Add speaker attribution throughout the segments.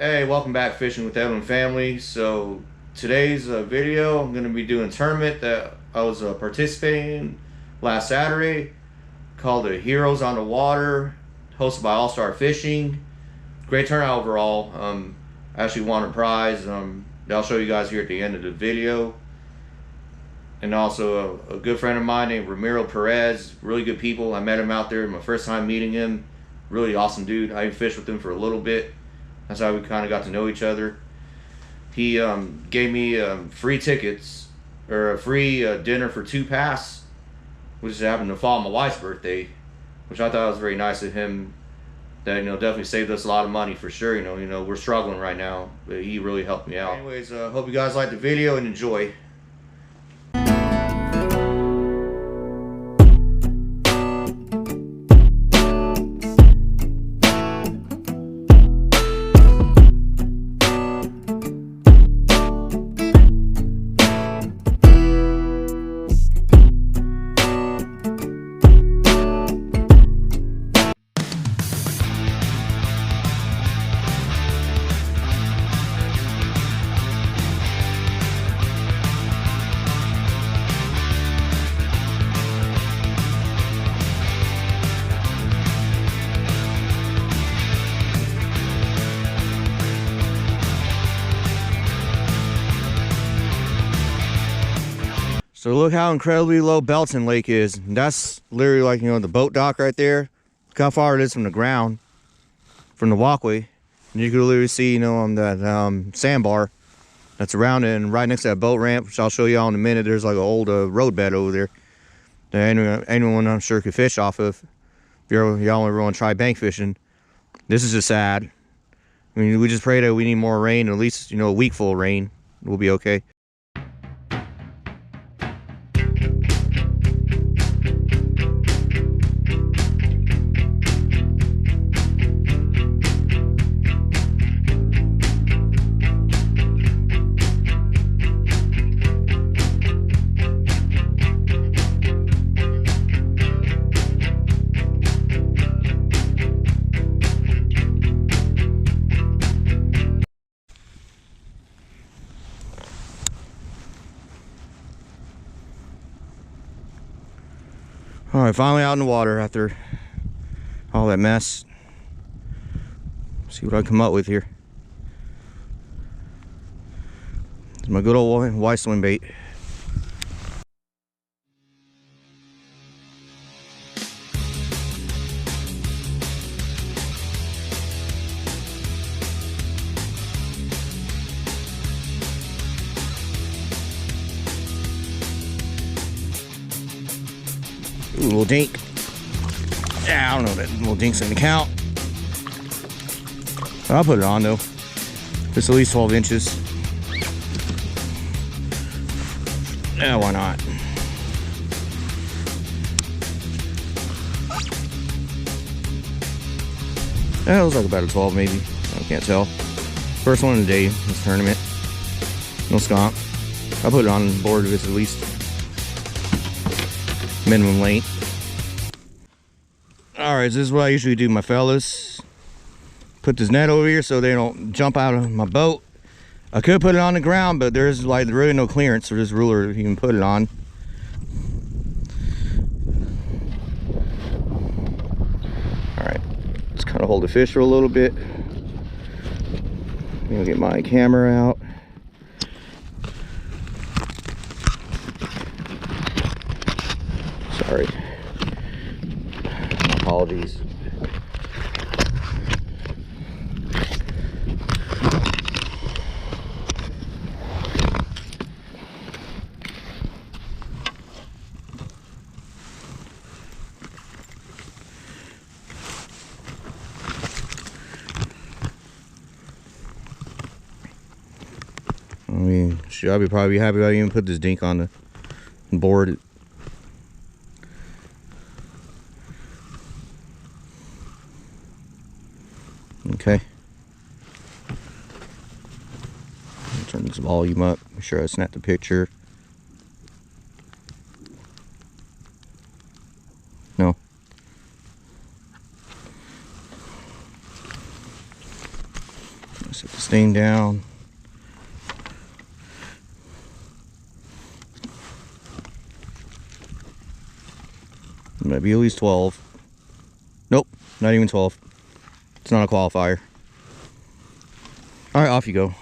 Speaker 1: Hey, welcome back fishing with Evan family. So today's video, I'm going to be doing a tournament that I was participating in last Saturday called the Heroes on the Water, hosted by Starr Fishing. Great turnout overall. I actually won a prize that I'll show you guys here at the end of the video. And also a good friend of mine named Ramiro Perez. Really good people. I met him out there my first time meeting him. Really awesome dude. I even fished with him for a little bit. That's how we kind of got to know each other. He gave me free tickets, or a free dinner for 2 pass, which happened to fall on my wife's birthday, which I thought was very nice of him. That, definitely saved us a lot of money for sure. We're struggling right now, but he really helped me out. Anyways, hope you guys like the video and enjoy. So look how incredibly low Belton Lake is. That's literally like, the boat dock right there. Look how far it is from the ground, from the walkway. And you can literally see, that sandbar that's around it, and right next to that boat ramp, which I'll show you all in a minute, there's like an old road bed over there that anyone I'm sure could fish off of. If y'all ever want to try bank fishing. This is just sad. I mean, we just pray that we need more rain, at least, a week full of rain. We'll be okay. All right, finally out in the water after all that mess. See what I come up with here. It's my good old Y swim bait. Ooh, little dink. Yeah, I don't know that little dink's gonna count. I'll put it on though. It's at least 12 inches. Yeah, why not? That was like about a 12 maybe. I can't tell. First one of the day in this tournament. No skunk. I'll put it on board if it's at least minimum length. Alright, so this is what I usually do, my fellas. Put this net over here so they don't jump out of my boat. I could put it on the ground, but there's like really no clearance for this ruler you can put it on. Alright, let's kind of hold the fish for a little bit. I'm gonna get my camera out. Sorry. Apologies. I mean, should I probably be happy I even put this dink on the board. Okay. Turn this volume up. Make sure I snap the picture. No. Set this thing down. Might be at least 12. Nope, not even 12. It's not a qualifier. All right, off you go.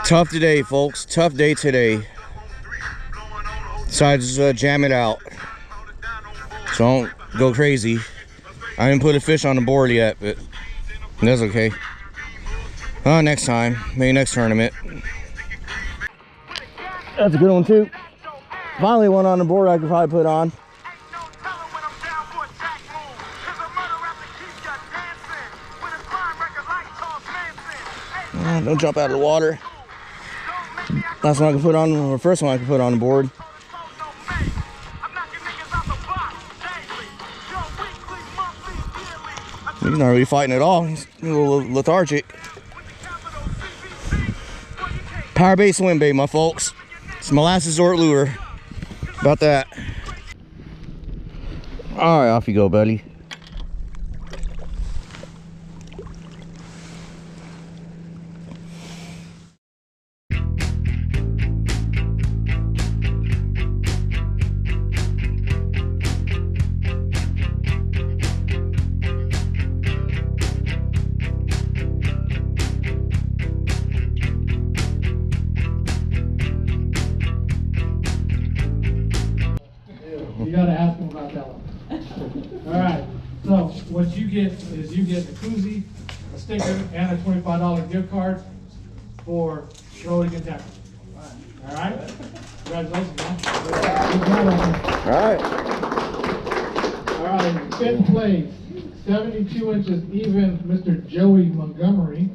Speaker 1: Tough today, folks. Tough day today. Decided to jam it out. So don't go crazy. I didn't put a fish on the board yet, but that's okay. Next time. Maybe next tournament. That's a good one too. Finally one on the board I could probably put on. Don't jump out of the water. Last one I can put on, or first one I can put on the board. He's not really fighting at all. He's a little lethargic. Power bait swim bait, my folks. It's my last resort lure. About that. All right, off you go, buddy.
Speaker 2: You gotta ask him about that one. All right, so what you get is you get a koozie, a sticker, and a $25 gift card for throwing and tackle. All right? Congratulations, man.
Speaker 1: All right.
Speaker 2: All right, fifth place, 72 inches even, Mr. Joey Montgomery.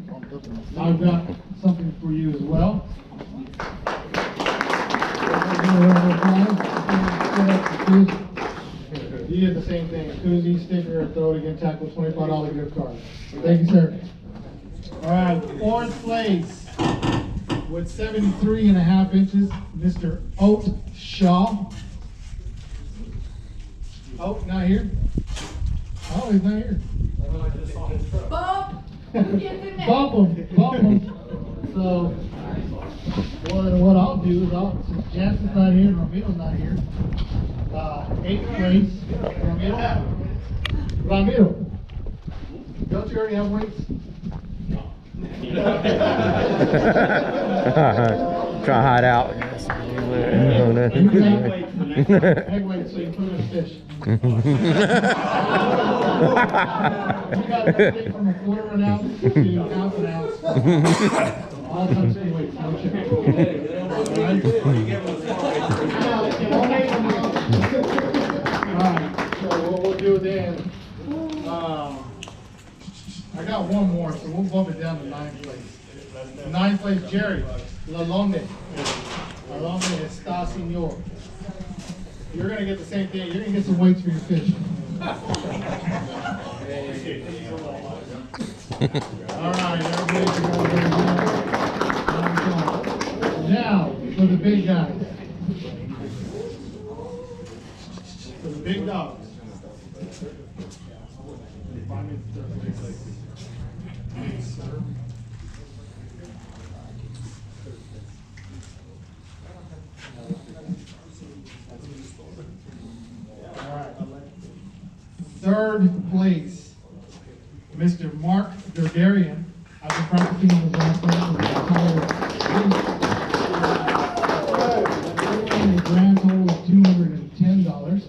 Speaker 2: I've got something for you as well. You get the same thing, a koozie, sticker, a throw it again, tackle, $25 gift card. Thank you, sir. All right, fourth place with 73.5 inches, Mr. Oat Shaw. Oh, not here? Oh, he's not here.
Speaker 3: Bump!
Speaker 2: Bump him. So, what I'll do is since Jansen's not here and Ramito's not here, 8th place, Ramiro. Don't you already have weights?
Speaker 1: Try to hide out.
Speaker 2: Egg weights, so you put them in a fish. You got everything from a quarter of an ounce to half an ounce. All types of weights, no chicken. Alright, so what we'll do then, I got one more, so we'll bump it down to 9th place. 9th place, Jerry Lalonde. Lalonde está señor. You're going to get the same thing. You're going to get some weights for your fish. Alright, everybody. Now, for the big guys. For the big dogs. Third place, Mr. Mark Derdarian. I've been practicing on his last name. A grand total of $210.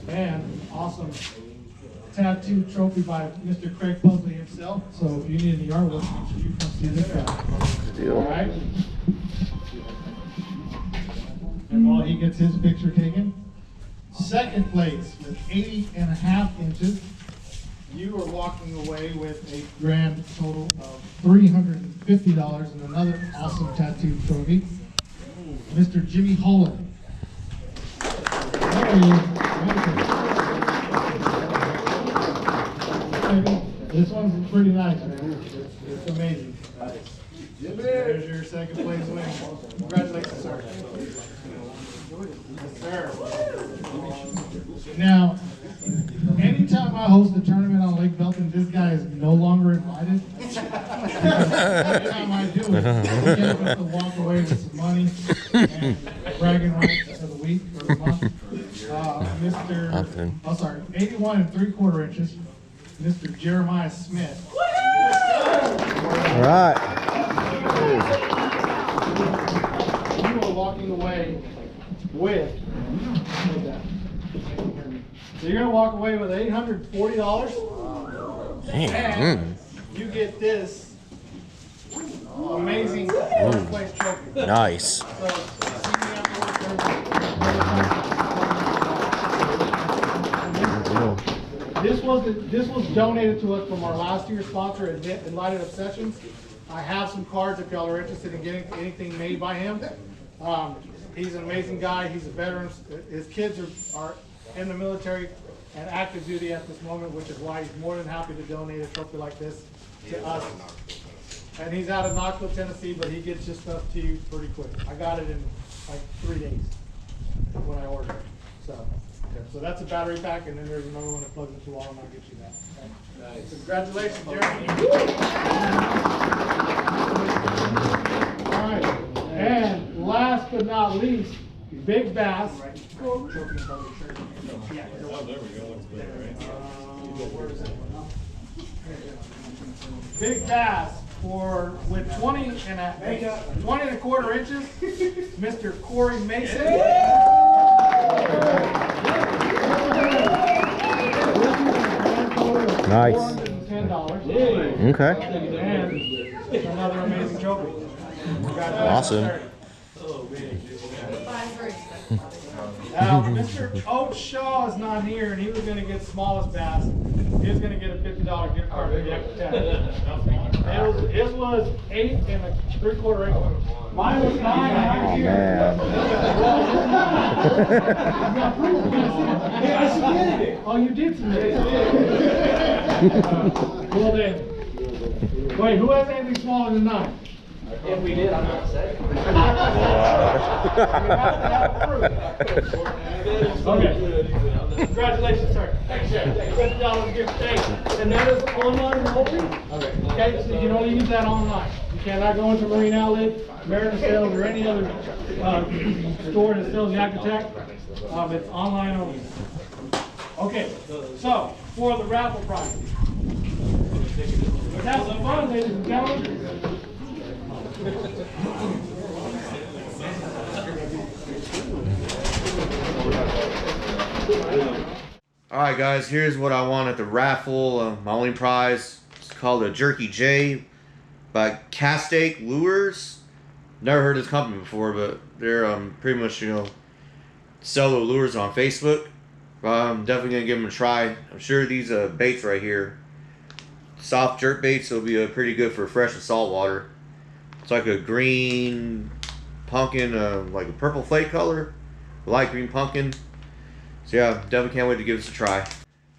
Speaker 2: And awesome tattoo trophy by Mr. Craig Pusley himself. So if you need any artwork, make sure you come see this guy. All right. And while he gets his picture taken, Second place with 80.5 inches. You are walking away with a grand total of $350 and another awesome tattoo trophy. Mr. Jimmy Holland. There he is. This one's pretty nice, man. It's amazing. There's your second place winner. Congratulations, sir. Yes, sir. Now, anytime I host a tournament on Lake Belton, this guy is no longer invited. Every time I do it, I get him to walk away with some money and bragging rights for the week or the month. Mr. Oh, sorry, 81 3/4 inches, Mr. Jeremiah Smith.
Speaker 4: All right.
Speaker 2: You are walking away with. So you're gonna walk away with $840. And you get this amazing first place trophy.
Speaker 4: Nice.
Speaker 2: So, see me afterwards. This was donated to us from our last year's sponsor, Enlightened Obsessions. I have some cards if y'all are interested in getting anything made by him. He's an amazing guy. He's a veteran. His kids are in the military and active duty at this moment, which is why he's more than happy to donate a trophy like this to us. And he's out of Knoxville, Tennessee, but he gets his stuff to you pretty quick. I got it in like 3 days when I ordered it. So that's a battery pack, and then there's another one that plugs into the wall, and I'll get you that. Okay? Nice. Congratulations, Jeremy. All right, and last but not least, Big Bass. Big Bass with 20.25 inches, Mr. Corey Mason.
Speaker 4: Nice.
Speaker 2: $410.
Speaker 4: Okay.
Speaker 2: And another amazing trophy.
Speaker 4: Awesome.
Speaker 2: Now, Mr. Oak Shaw is not here, and he was going to get smallest bass. He was going to get a $50 gift card for the extra His was 8 3/4 inches. Mine was 9.
Speaker 4: Oh, man.
Speaker 2: Oh, you did submit it. Well then. Wait, who has anything smaller than 9?
Speaker 3: If we did, I'm not saying.
Speaker 2: Okay. Congratulations, sir. Thanks, sir. $50 gift. Thanks. And that is online only? Okay, so you can only use that online. You cannot go into Marine Outlet, Mariner Sales, or any other store that sells Yak Attack. It's online only. Okay, so for the raffle prize. Let's have some fun, ladies and gentlemen.
Speaker 1: Alright guys, here's what I won at the raffle. My only prize is called a Jerky J by Kayak Lures. Never heard of this company before, but they're pretty much, sell their lures on Facebook. I'm definitely going to give them a try. I'm sure these baits right here, soft jerk baits, will be pretty good for fresh and salt water. It's like a green pumpkin, like a purple flake color, light green pumpkin. So yeah, definitely can't wait to give this a try.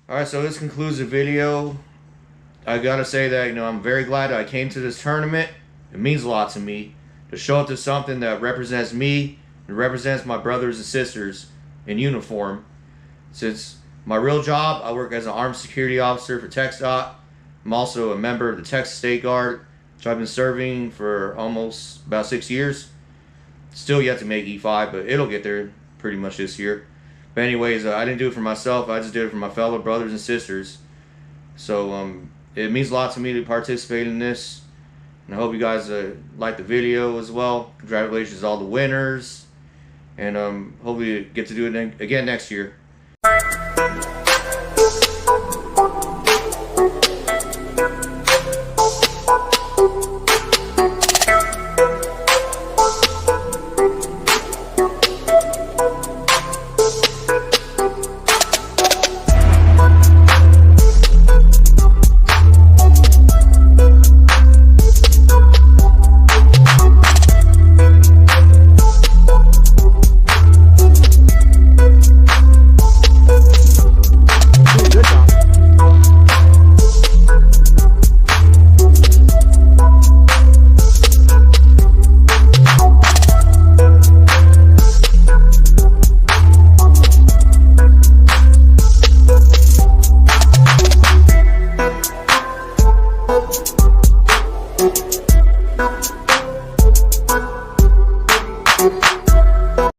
Speaker 1: Alright, so this concludes the video. I gotta say that, I'm very glad that I came to this tournament. It means a lot to me to show up to something that represents me and represents my brothers and sisters in uniform. Since my real job, I work as an armed security officer for TxDOT. I'm also a member of the Texas State Guard, which I've been serving for almost about 6 years. Still yet to make E5, but it'll get there pretty much this year. But anyways, I didn't do it for myself. I just did it for my fellow brothers and sisters. So it means a lot to me to participate in this. And I hope you guys like the video as well. Congratulations to all the winners. And hopefully get to do it again next year.